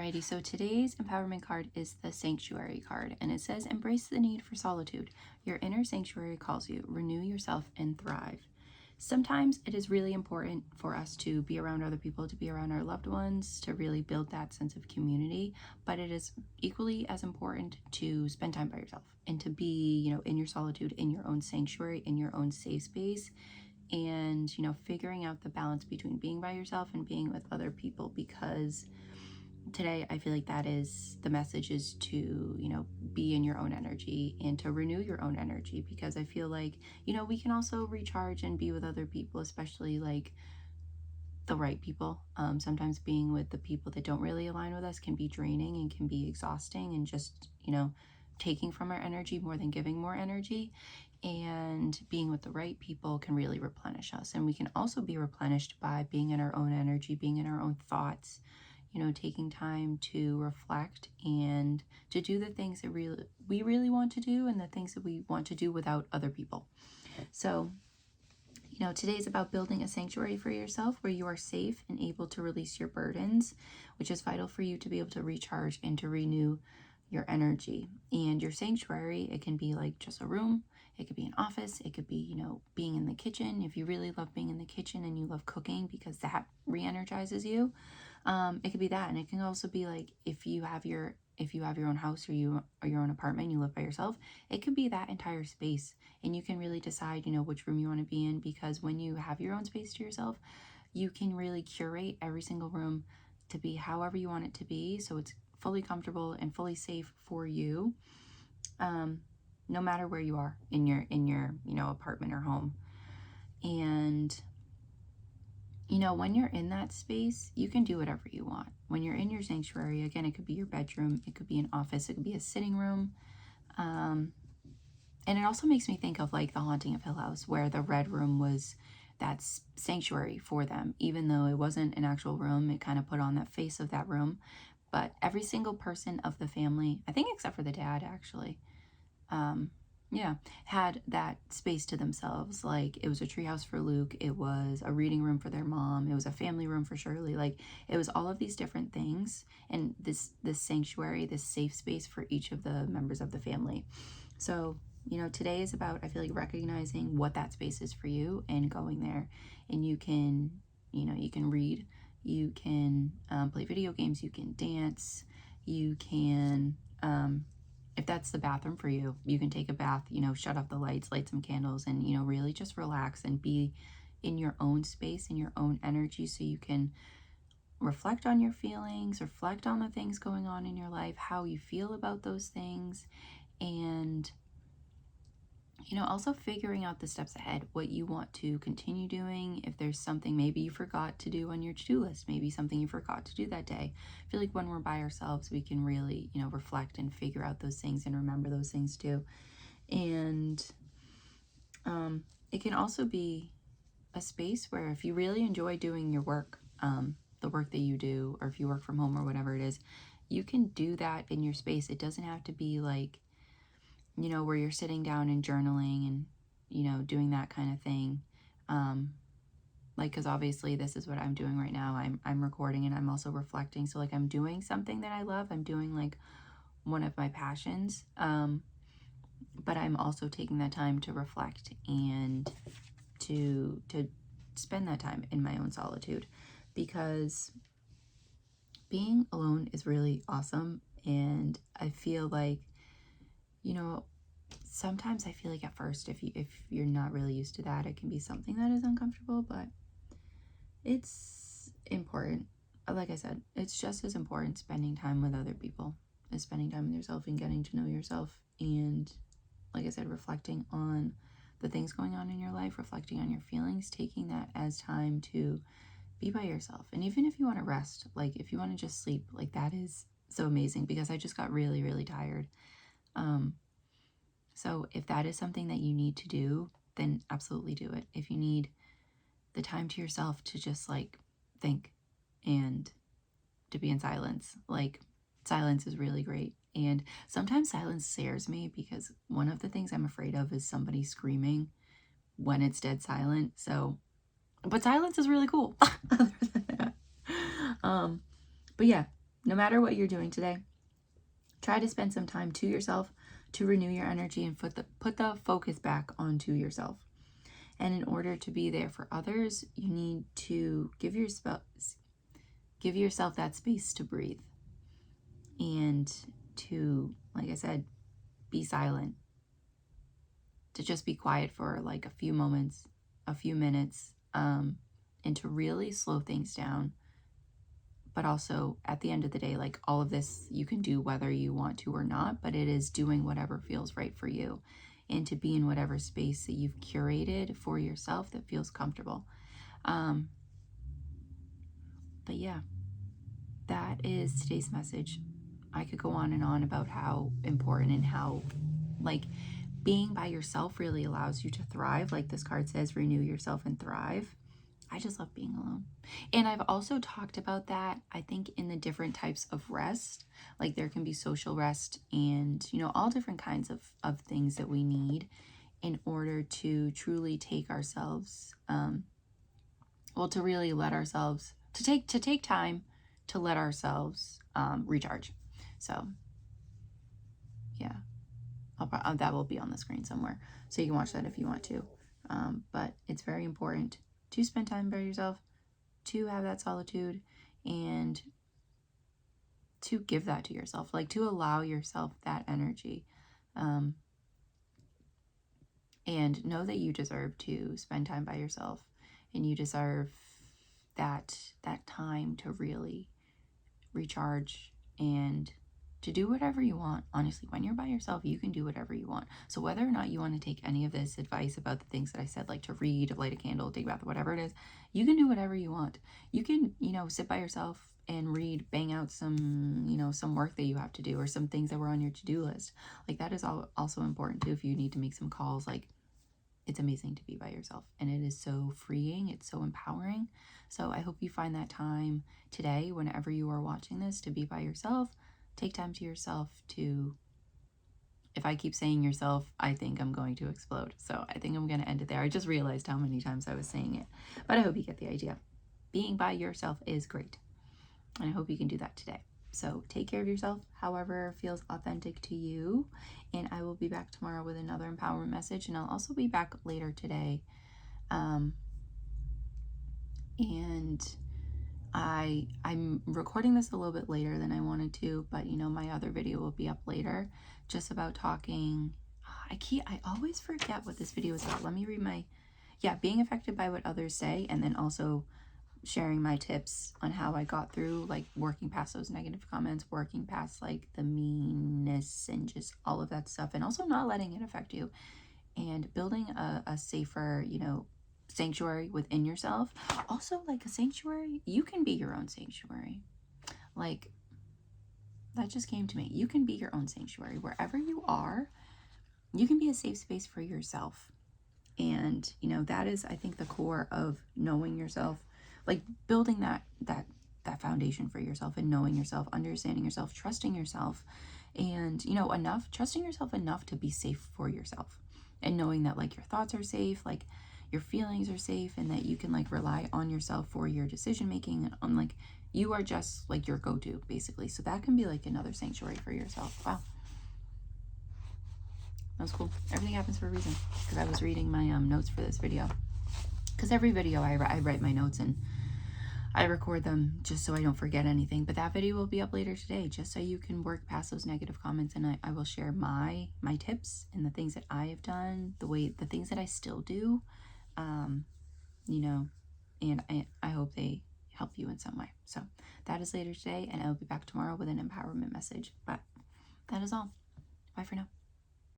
Alrighty, so today's empowerment card is the Sanctuary card, and it says, embrace the need for solitude. Your inner sanctuary calls you. Renew yourself and thrive. Sometimes it is really important for us to be around other people, to be around our loved ones, to really build that sense of community, but it is equally as important to spend time by yourself and to be, in your solitude, in your own sanctuary, in your own safe space, and, figuring out the balance between being by yourself and being with other people, because today I feel like that is the message, is to be in your own energy and to renew your own energy, because I feel like we can also recharge and be with other people, especially like the right people. Sometimes being with the people that don't really align with us can be draining and can be exhausting, and just taking from our energy more than giving more energy. And being with the right people can really replenish us, and we can also be replenished by being in our own energy, being in our own thoughts, taking time to reflect and to do the things that we really want to do, and the things that we want to do without other people. So, today's about building a sanctuary for yourself where you are safe and able to release your burdens, which is vital for you to be able to recharge and to renew your energy. And your sanctuary, it can be like just a room, it could be an office, it could be, being in the kitchen. If you really love being in the kitchen and you love cooking because that re-energizes you, it could be that. And it can also be like if you have your own house, or your own apartment, you live by yourself, it could be that entire space, and you can really decide which room you want to be in, because when you have your own space to yourself, you can really curate every single room to be however you want it to be, so it's fully comfortable and fully safe for you, no matter where you are in your apartment or home. And when you're in that space, you can do whatever you want. When you're in your sanctuary, again, it could be your bedroom, it could be an office, it could be a sitting room. And it also makes me think of like The Haunting of Hill House, where the red room was that sanctuary for them. Even though it wasn't an actual room, it kind of put on that face of that room. But every single person of the family, I think except for the dad actually, had that space to themselves. Like, it was a treehouse for Luke, it was a reading room for their mom, it was a family room for Shirley. Like, it was all of these different things, and this sanctuary, this safe space for each of the members of the family. So today is about, I feel like, recognizing what that space is for you and going there. And you can you can read, you can play video games, you can dance, you can if that's the bathroom for you, you can take a bath, shut off the lights, light some candles, and, really just relax and be in your own space, in your own energy, so you can reflect on your feelings, reflect on the things going on in your life, how you feel about those things, and, also figuring out the steps ahead, what you want to continue doing. If there's something maybe you forgot to do on your to-do list, maybe something you forgot to do that day. I feel like when we're by ourselves, we can really, reflect and figure out those things and remember those things too. And it can also be a space where, if you really enjoy doing your work, the work that you do, or if you work from home or whatever it is, you can do that in your space. It doesn't have to be like, where you're sitting down and journaling and, doing that kind of thing. Like, because obviously this is what I'm doing right now. I'm recording and I'm also reflecting. So like, I'm doing something that I love. I'm doing like one of my passions. But I'm also taking that time to reflect and to spend that time in my own solitude, because being alone is really awesome. And I feel like, sometimes I feel like at first, if you're not really used to that, it can be something that is uncomfortable, but it's important. Like I said, it's just as important spending time with other people as spending time with yourself and getting to know yourself. And like I said, reflecting on the things going on in your life, reflecting on your feelings, taking that as time to be by yourself. And even if you want to rest, like if you want to just sleep, like that is so amazing, because I just got really, really tired. So if that is something that you need to do, then absolutely do it. If you need the time to yourself to just like think and to be in silence, like silence is really great. And sometimes silence scares me, because one of the things I'm afraid of is somebody screaming when it's dead silent. So, but silence is really cool. Other than that. But yeah, no matter what you're doing today, try to spend some time to yourself to renew your energy and put the focus back onto yourself. And in order to be there for others, you need to give yourself that space to breathe and to, like I said, be silent, to just be quiet for like a few moments, a few minutes, and to really slow things down. But also at the end of the day, like all of this you can do whether you want to or not, but it is doing whatever feels right for you, and to be in whatever space that you've curated for yourself that feels comfortable. But yeah, that is today's message. I could go on and on about how important and how, like, being by yourself really allows you to thrive. Like this card says, renew yourself and thrive. I just love being alone. And I've also talked about that, I think, in the different types of rest. Like there can be social rest and, you know, all different kinds of things that we need in order to truly take ourselves, to really let ourselves, to take time to let ourselves recharge. So yeah, that will be on the screen somewhere, so you can watch that if you want to. But it's very important to spend time by yourself, to have that solitude, and to give that to yourself, like to allow yourself that energy, and know that you deserve to spend time by yourself, and you deserve that time to really recharge and to do whatever you want. Honestly, when you're by yourself, you can do whatever you want. So whether or not you want to take any of this advice about the things that I said, like to read, light a candle, take a bath, whatever it is, you can do whatever you want. You can, you know, sit by yourself and read, bang out some, you know, some work that you have to do or some things that were on your to-do list. Like that is also important too. If you need to make some calls, like it's amazing to be by yourself, and it is so freeing. It's so empowering. So I hope you find that time today, whenever you are watching this, to be by yourself. Take time to yourself. To, if I keep saying yourself, I think I'm going to explode. So I think I'm going to end it there. I just realized how many times I was saying it, but I hope you get the idea. Being by yourself is great, and I hope you can do that today. So take care of yourself, however feels authentic to you. And I will be back tomorrow with another empowerment message. And I'll also be back later today. And I'm recording this a little bit later than I wanted to, but you know, my other video will be up later, just about talking. I always forget what this video is about. Let me read being affected by what others say, and then also sharing my tips on how I got through, like working past those negative comments, working past like the meanness and just all of that stuff, and also not letting it affect you, and building a safer, you know, sanctuary within yourself. Also, like a sanctuary, you can be your own sanctuary. Like that just came to me. You can be your own sanctuary wherever you are. You can be a safe space for yourself. And you know, that is, I think, the core of knowing yourself, like building that foundation for yourself, and knowing yourself, understanding yourself, trusting yourself, and you know, trusting yourself enough to be safe for yourself, and knowing that like your thoughts are safe, like your feelings are safe, and that you can like rely on yourself for your decision making, and on like you are just like your go-to basically. So that can be like another sanctuary for yourself. Wow, that was cool. Everything happens for a reason, because I was reading my notes for this video, because every video I write my notes and I record them just so I don't forget anything. But that video will be up later today, just so you can work past those negative comments, and I will share my tips and the things that I have done, the things that I still do, you know, and I hope they help you in some way. So that is later today, and I'll be back tomorrow with an empowerment message. But that is all. Bye for now.